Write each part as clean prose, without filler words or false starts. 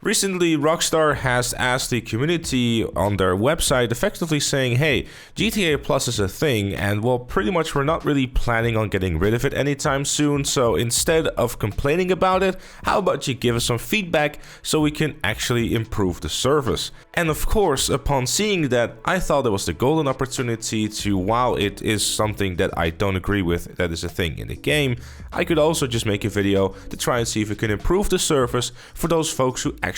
Recently, Rockstar has asked the community on their website, effectively saying, hey, GTA Plus is a thing, and well, pretty much we're not really planning on getting rid of it anytime soon, so instead of complaining about it, how about you give us some feedback so we can actually improve the service? And of course, upon seeing that, I thought it was the golden opportunity to, while it is something that I don't agree with, that is a thing in the game, I could also just make a video to try and see if we can improve the service for those folks who actually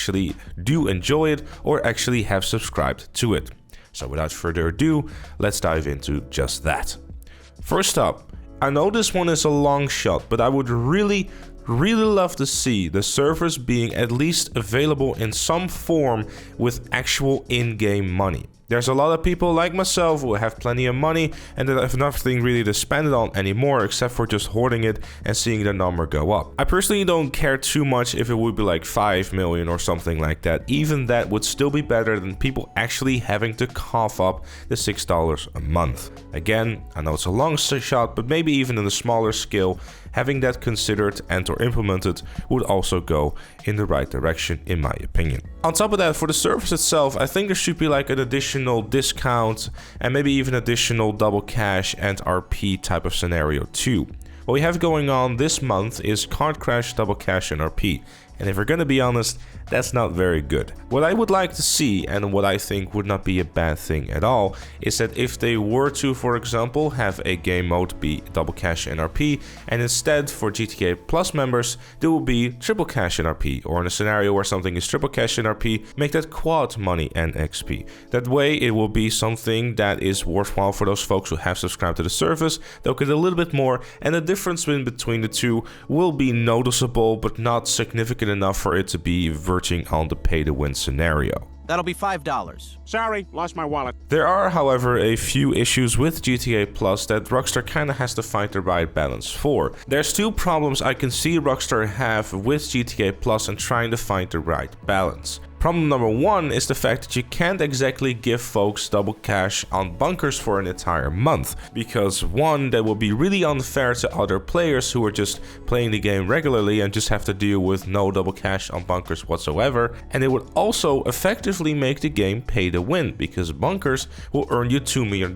do enjoy it or actually have subscribed to it. So without further ado, let's dive into just that. First up, I know this one is a long shot, but I would really love to see the servers being at least available in some form with actual in-game money. There's a lot of people like myself who have plenty of money and that have nothing really to spend it on anymore except for just hoarding it and seeing the number go up. I personally don't care too much if it would be like 5 million or something like that. Even that would still be better than people actually having to cough up the $6 a month. Again, I know it's a long shot, but maybe even in a smaller scale, having that considered and or implemented would also go in the right direction, in my opinion. On top of that, for the service itself, I think there should be like an additional discount and maybe even additional double cash and RP type of scenario too. What we have going on this month is card crash, double cash and RP. And if we're gonna be honest, that's not very good. What I would like to see, and what I think would not be a bad thing at all, is that if they were to, for example, have a game mode be double cash and RP, and instead for GTA Plus members, there will be triple cash and RP, or in a scenario where something is triple cash and RP, make that quad money and XP. That way it will be something that is worthwhile for those folks who have subscribed to the service. They'll get a little bit more, and the difference in between the two will be noticeable, but not significant enough for it to be verging on the pay-to-win scenario. That'll be $5. Sorry, lost my wallet. There are, however, a few issues with GTA Plus that Rockstar kinda has to find the right balance for. There's two problems I can see Rockstar have with GTA Plus and trying to find the right balance. Problem number one is the fact that you can't exactly give folks double cash on bunkers for an entire month, because one, that will be really unfair to other players who are just playing the game regularly and just have to deal with no double cash on bunkers whatsoever, and it would also effectively make the game pay to win, because bunkers will earn you $2 million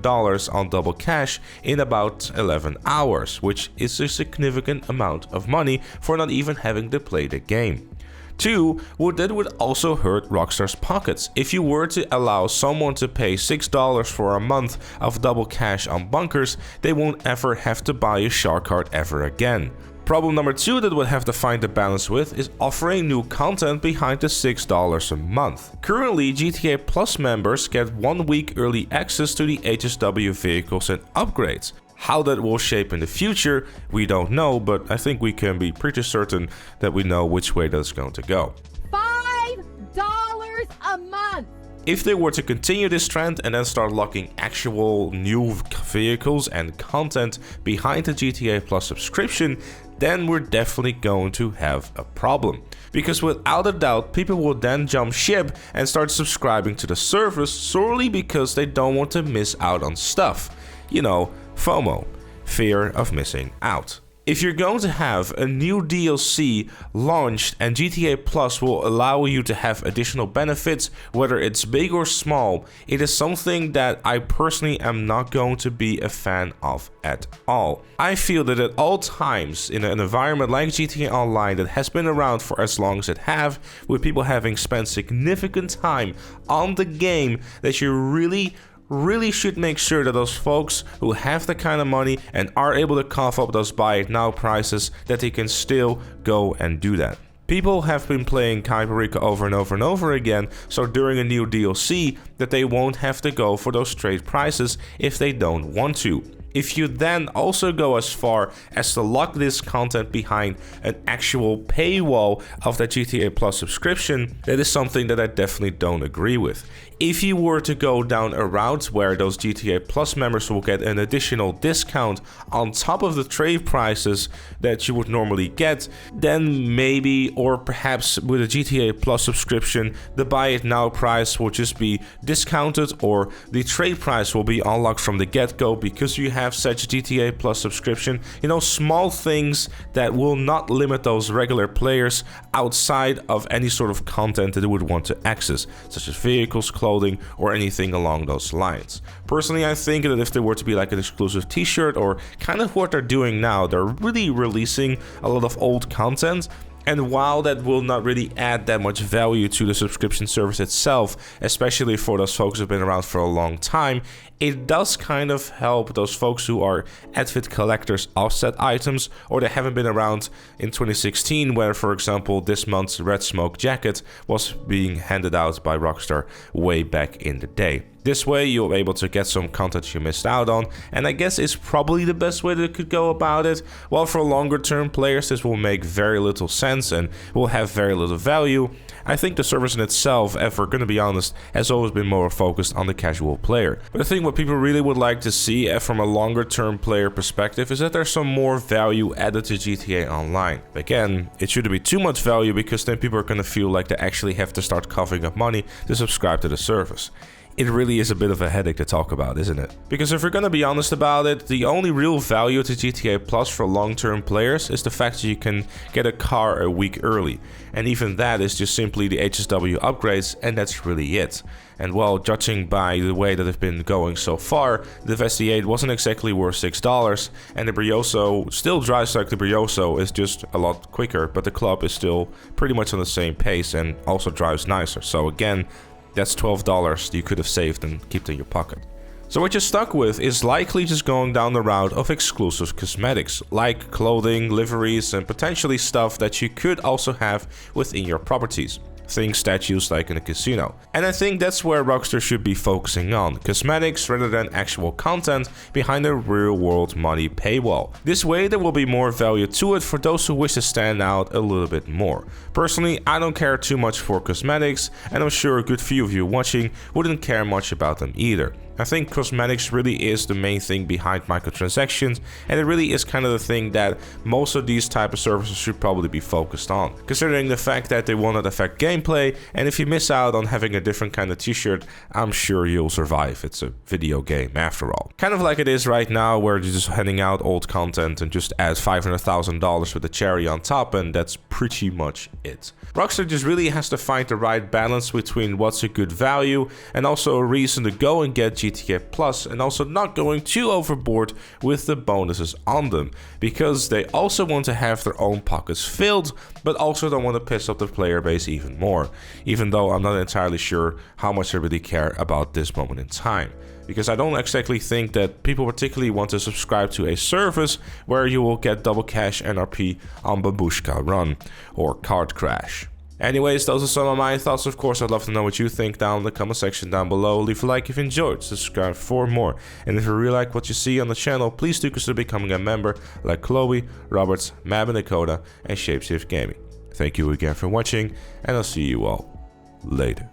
on double cash in about 11 hours, which is a significant amount of money for not even having to play the game. Two, that would also hurt Rockstar's pockets. If you were to allow someone to pay $6 for a month of double cash on bunkers, they won't ever have to buy a shark card ever again. Problem number two that would have to find the balance with is offering new content behind the $6 a month. Currently, GTA Plus members get 1 week early access to the HSW vehicles and upgrades. How that will shape in the future, we don't know, but I think we can be pretty certain that we know which way that's going to go. $5 a month! If they were to continue this trend and then start locking actual new vehicles and content behind the GTA Plus subscription, then we're definitely going to have a problem. Because without a doubt, people will then jump ship and start subscribing to the service solely because they don't want to miss out on stuff. You know, FOMO, fear of missing out. If you're going to have a new DLC launched and GTA Plus will allow you to have additional benefits, whether it's big or small, it is something that I personally am not going to be a fan of at all. I feel that at all times in an environment like GTA Online that has been around for as long as it have, with people having spent significant time on the game, that you really should make sure that those folks who have the kind of money and are able to cough up those buy it now prices, that they can still go and do that. People have been playing Kyberika over and over and over again, so during a new DLC that they won't have to go for those trade prices if they don't want to. If you then also go as far as to lock this content behind an actual paywall of that GTA Plus subscription, that is something that I definitely don't agree with. If you were to go down a route where those GTA Plus members will get an additional discount on top of the trade prices that you would normally get, then maybe, or perhaps with a GTA Plus subscription, the buy it now price will just be discounted, or the trade price will be unlocked from the get-go because you have have such GTA Plus subscription, you know, small things that will not limit those regular players outside of any sort of content that they would want to access, such as vehicles, clothing, or anything along those lines. Personally, I think that if there were to be like an exclusive t-shirt, or kind of what they're doing now, they're really releasing a lot of old content. And while that will not really add that much value to the subscription service itself, especially for those folks who've been around for a long time, it does kind of help those folks who are avid collectors of said items, or they haven't been around in 2016, where, for example, this month's Red Smoke jacket was being handed out by Rockstar way back in the day. This way, you'll be able to get some content you missed out on, and I guess it's probably the best way that it could go about it. While for longer term players, this will make very little sense and will have very little value, I think the service in itself, if we're gonna be honest, has always been more focused on the casual player. But I think what people really would like to see from a longer term player perspective is that there's some more value added to GTA Online. Again, it shouldn't be too much value, because then people are gonna feel like they actually have to start coughing up money to subscribe to the service. It really is a bit of a headache to talk about, isn't it? Because if we're gonna be honest about it, the only real value to GTA Plus for long-term players is the fact that you can get a car a week early. And even that is just simply the HSW upgrades, and that's really it. And well, judging by the way that they've been going so far, the SD8 wasn't exactly worth $6, and the Brioso still drives like the Brioso, is just a lot quicker, but the Club is still pretty much on the same pace and also drives nicer. So again, that's $12 you could have saved and kept in your pocket. So what you're stuck with is likely just going down the route of exclusive cosmetics, like clothing, liveries, and potentially stuff that you could also have within your properties. Things statues like in a casino. And I think that's where Rockstar should be focusing on, cosmetics rather than actual content behind a real world money paywall. This way there will be more value to it for those who wish to stand out a little bit more. Personally, I don't care too much for cosmetics, and I'm sure a good few of you watching wouldn't care much about them either. I think cosmetics really is the main thing behind microtransactions, and it really is kind of the thing that most of these type of services should probably be focused on, considering the fact that they will not affect gameplay, and if you miss out on having a different kind of t-shirt, I'm sure you'll survive. It's a video game after all. Kind of like it is right now, where you're just handing out old content and just add $500,000 with a cherry on top, and that's pretty much it. Rockstar just really has to find the right balance between what's a good value and also a reason to go and get GTA Plus, and also not going too overboard with the bonuses on them, because they also want to have their own pockets filled, but also don't want to piss off the player base even more, even though I'm not entirely sure how much I really care about this moment in time. Because I don't exactly think that people particularly want to subscribe to a service where you will get double cash NRP on Babushka Run or Card Crash. Anyways, those are some of my thoughts. Of course, I'd love to know what you think down in the comment section down below. Leave a like if you enjoyed, subscribe for more. And if you really like what you see on the channel, please do consider becoming a member like Chloe, Roberts, Mab and Dakota, and Shapeshift Gaming. Thank you again for watching, and I'll see you all later.